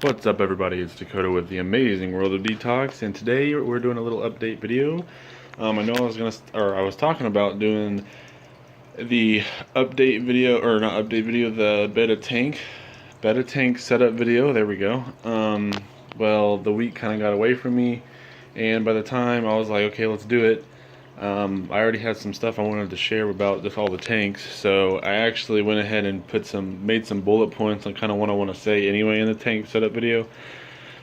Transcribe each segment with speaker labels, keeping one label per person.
Speaker 1: What's up, everybody? It's Dakota with the amazing world of detox, and today we're doing a little update video. I know I was talking about doing the update video, or not update video, the beta tank setup video. There we go. Well, the week kind of got away from me, and by the time I was like, okay, let's do it. I already had some stuff I wanted to share about just all the tanks, so I actually went ahead and made some bullet points on kind of what I want to say anyway in the tank setup video.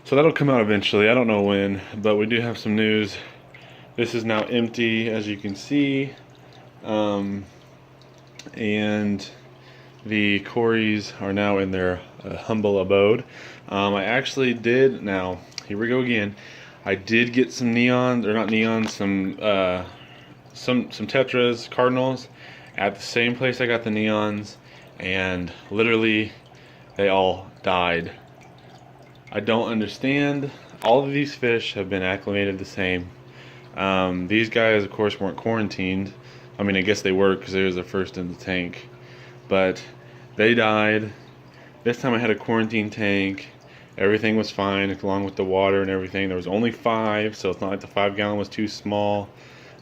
Speaker 1: So that'll come out eventually. I don't know when, but we do have some news. This is now empty, as you can see, and the Cories are now in their humble abode. I actually did. Now here we go again. I did get some neons, or not neons, some tetras, cardinals, at the same place I got the neons, and literally they all died. I don't understand. All of these fish have been acclimated the same. These guys, of course, weren't quarantined. I mean, I guess they were because they was the first in the tank, but they died. This time I had a quarantine tank. Everything was fine along with the water and everything. There was only 5, so it's not like the 5-gallon was too small.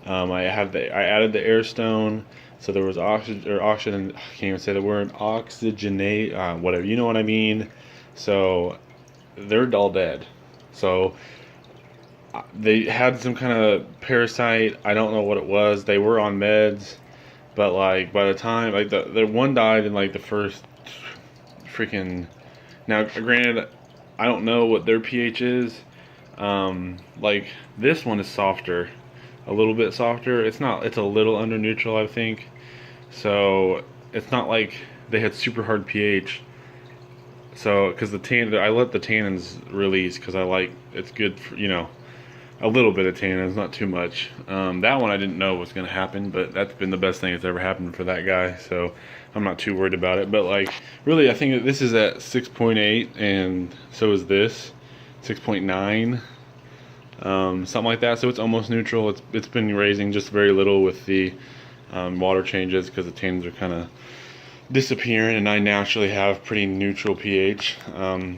Speaker 1: I added the air stone, so there was oxygen. I can't even say the word, oxygenate, whatever, you know what I mean. So they're all dead. So they had some kind of parasite. I don't know what it was. They were on meds, but like by the time like the one died in like the first freaking. Now, granted, I don't know what their pH is. Like this one is softer. A little bit softer. It's a little under neutral, I think. So it's not like they had super hard pH. So because I let the tannins release because I like, it's good for, a little bit of tannins, not too much. That one I didn't know was going to happen, but that's been the best thing that's ever happened for that guy. So I'm not too worried about it. But like really, I think that this is at 6.8, and so is this 6.9. Something like that, so it's almost neutral. It's been raising just very little with the water changes because the tannins are kind of disappearing, and I naturally have pretty neutral pH.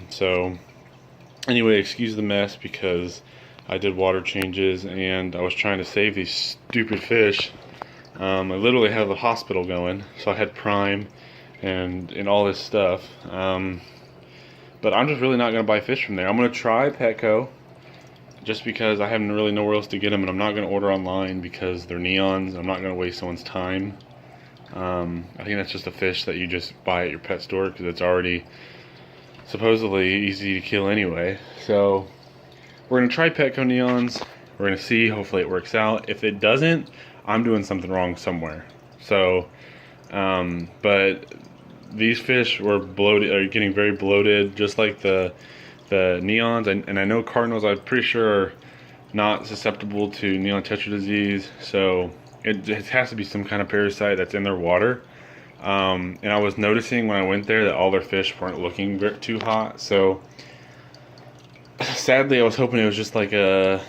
Speaker 1: So anyway, excuse the mess because I did water changes and I was trying to save these stupid fish. I literally had the hospital going, so I had Prime and all this stuff. But I'm just really not going to buy fish from there. I'm going to try Petco, just because I haven't really nowhere else to get them, and I'm not going to order online because they're neons. I'm not going to waste someone's time. I think that's just a fish that you just buy at your pet store because it's already supposedly easy to kill anyway. So we're going to try Petco neons. We're going to see. Hopefully it works out. If it doesn't, I'm doing something wrong somewhere. So, but these fish were bloated, are getting very bloated, just like the neons, and I know cardinals, I'm pretty sure, are not susceptible to neon tetra disease, so it has to be some kind of parasite that's in their water. And I was noticing when I went there that all their fish weren't looking too hot, so sadly I was hoping it was just like a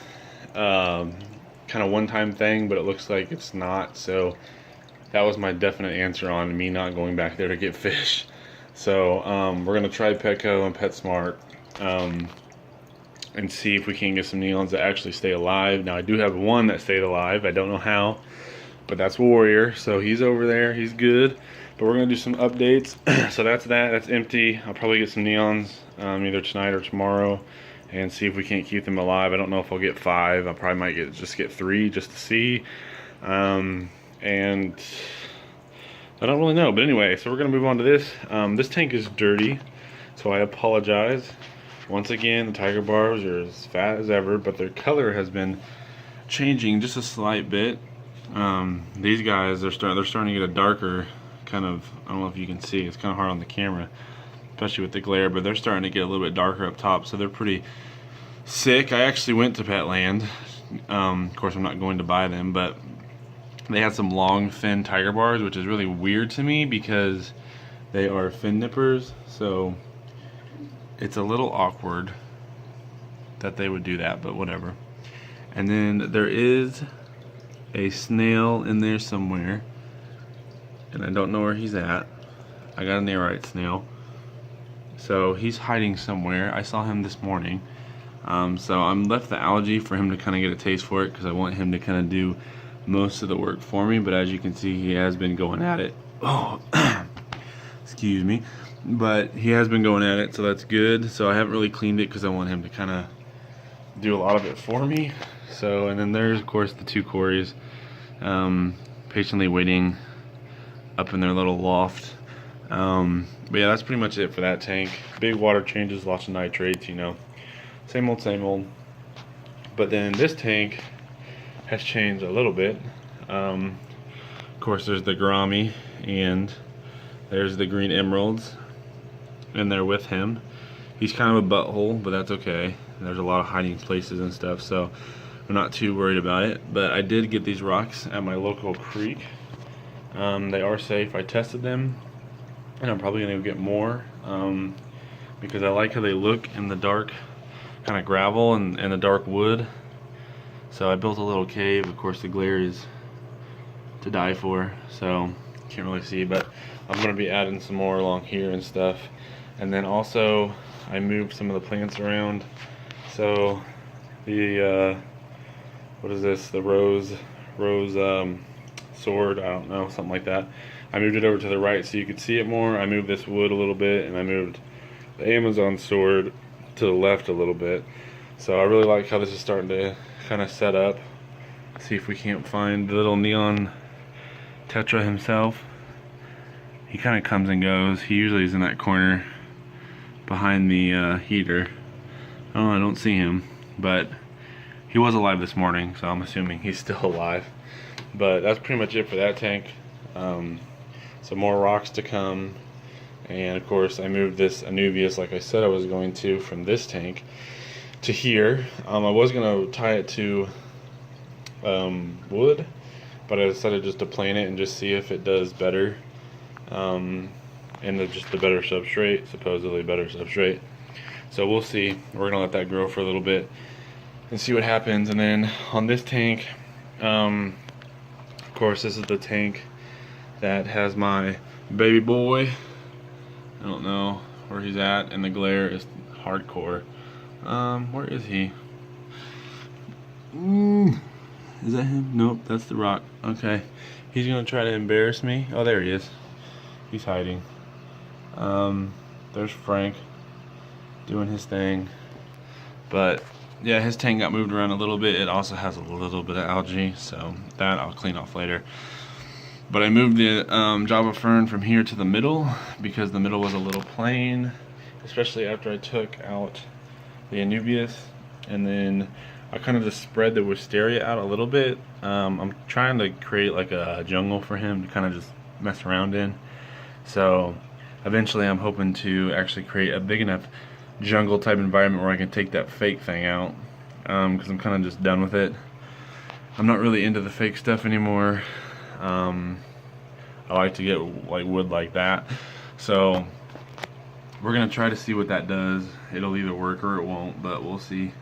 Speaker 1: kind of one-time thing, but it looks like it's not. So that was my definite answer on me not going back there to get fish. So we're going to try Petco and PetSmart, and see if we can get some neons that actually stay alive. Now I do have one that stayed alive. I don't know how, but that's Warrior, so he's over there, he's good. But we're gonna do some updates. So that's empty. I'll probably get some neons either tonight or tomorrow and see if we can't keep them alive. I don't know if I'll get 5. I probably might just get 3 just to see, and I don't really know. But anyway, so we're gonna move on to this. This tank is dirty, so I apologize. Once again, the tiger barbs are as fat as ever, but their color has been changing just a slight bit. These guys, they're starting to get a darker kind of, I don't know if you can see, it's kind of hard on the camera, especially with the glare, but they're starting to get a little bit darker up top, so they're pretty sick. I actually went to Petland. Of course, I'm not going to buy them, but they had some long, thin tiger barbs, which is really weird to me because they are fin nippers, so it's a little awkward that they would do that, but whatever. And then there is a snail in there somewhere, and I don't know where he's at. I got a narite snail. So he's hiding somewhere. I saw him this morning. So I'm left the algae for him to kind of get a taste for it, because I want him to kind of do most of the work for me. But as you can see, he has been going at it. Oh, excuse me. But he has been going at it, so that's good. So I haven't really cleaned it because I want him to kind of do a lot of it for me. So, and then there's of course the two cories, patiently waiting up in their little loft. But yeah, that's pretty much it for that tank. Big water changes, lots of nitrates, you know, same old, same old. But then this tank has changed a little bit. Of course, there's the gourami and there's the green emeralds, and they're with him. He's kind of a butthole, but that's okay. There's a lot of hiding places and stuff, so I'm not too worried about it. But I did get these rocks at my local creek. They are safe. I tested them, and I'm probably gonna get more because I like how they look in the dark kind of gravel and the dark wood. So I built a little cave. Of course, the glare is to die for, so can't really see, but I'm gonna be adding some more along here and stuff. And then also I moved some of the plants around. So the what is this, the rose sword, I don't know, something like that, I moved it over to the right so you could see it more. I moved this wood a little bit, and I moved the Amazon sword to the left a little bit. So I really like how this is starting to kind of set up. See if we can't find the little neon tetra himself. He kind of comes and goes. He usually is in that corner behind the heater. Oh, I don't see him, but he was alive this morning, so I'm assuming he's still alive. But that's pretty much it for that tank. Some more rocks to come, and of course I moved this Anubias like I said I was going to, from this tank to here. I was going to tie it to wood, but I decided just to plant it and just see if it does better, and just the better substrate, supposedly better substrate. So we'll see. We're gonna let that grow for a little bit and see what happens. And then on this tank, of course this is the tank that has my baby boy. I don't know where he's at, and the glare is hardcore. Where is he? Is that him? Nope, that's the rock. Okay, he's gonna try to embarrass me. Oh, there he is. He's hiding. There's Frank doing his thing. But yeah, his tank got moved around a little bit. It also has a little bit of algae, so that I'll clean off later. But I moved the Java fern from here to the middle because the middle was a little plain, especially after I took out the Anubias. And then I kind of just spread the wisteria out a little bit. I'm trying to create like a jungle for him to kind of just mess around in. So eventually I'm hoping to actually create a big enough jungle type environment where I can take that fake thing out, because I'm kind of just done with it. I'm not really into the fake stuff anymore. I like to get like wood like that. So we're gonna try to see what that does. It'll either work or it won't, but we'll see.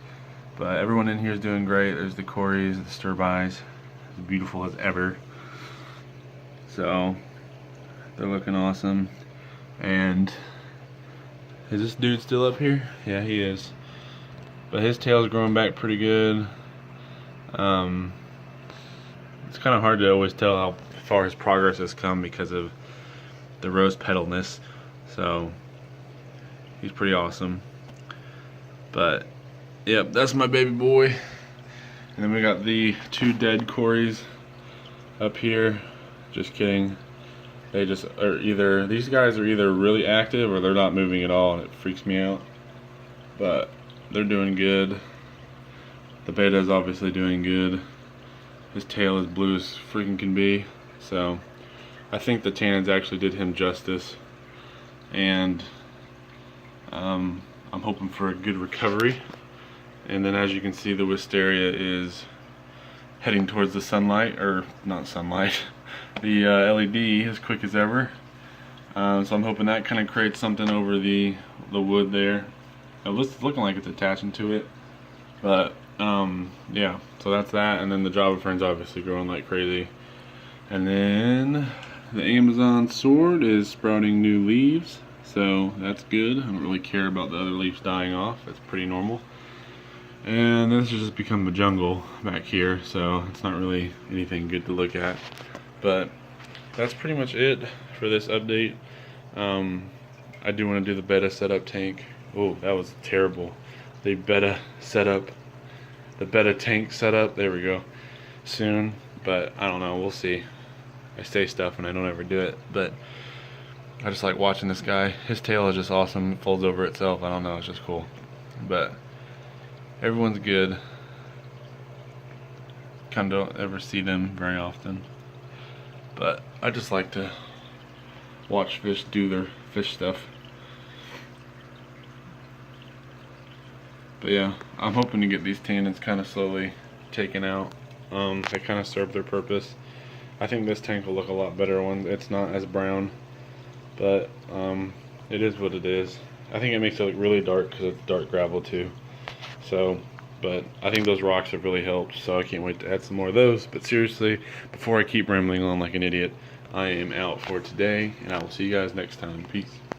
Speaker 1: But everyone in here is doing great. There's the cories, the sturbis, as beautiful as ever. So they're looking awesome. And is this dude still up here? Yeah, he is. But his tail's growing back pretty good. It's kind of hard to always tell how far his progress has come because of the rose petalness. So he's pretty awesome. But yep, that's my baby boy. And then we got the two dead cories up here. Just kidding. They just are either, these guys are either really active or they're not moving at all, and it freaks me out. But they're doing good. The beta is obviously doing good. His tail is blue as freaking can be. So I think the tannins actually did him justice. And I'm hoping for a good recovery. And then as you can see, the wisteria is heading towards the sunlight, or not sunlight, the LED as quick as ever. So I'm hoping that kind of creates something over the wood there. It's looking like it's attaching to it. But yeah, so that's that. And then the Java fern's obviously growing like crazy. And then the Amazon sword is sprouting new leaves. So that's good. I don't really care about the other leaves dying off. That's pretty normal. And this has just become a jungle back here, so it's not really anything good to look at. But that's pretty much it for this update. I do want to do the betta setup tank. Oh, that was terrible. The betta setup, the betta tank setup. There we go. Soon, but I don't know. We'll see. I say stuff and I don't ever do it, but I just like watching this guy. His tail is just awesome. It folds over itself. I don't know. It's just cool. But everyone's good. Kind of don't ever see them very often. But I just like to watch fish do their fish stuff. But yeah, I'm hoping to get these tannins kind of slowly taken out. They kind of serve their purpose. I think this tank will look a lot better when it's not as brown. But it is what it is. I think it makes it look really dark because it's dark gravel too. So, but I think those rocks have really helped, so I can't wait to add some more of those. But seriously, before I keep rambling on like an idiot, I am out for today, and I will see you guys next time. Peace.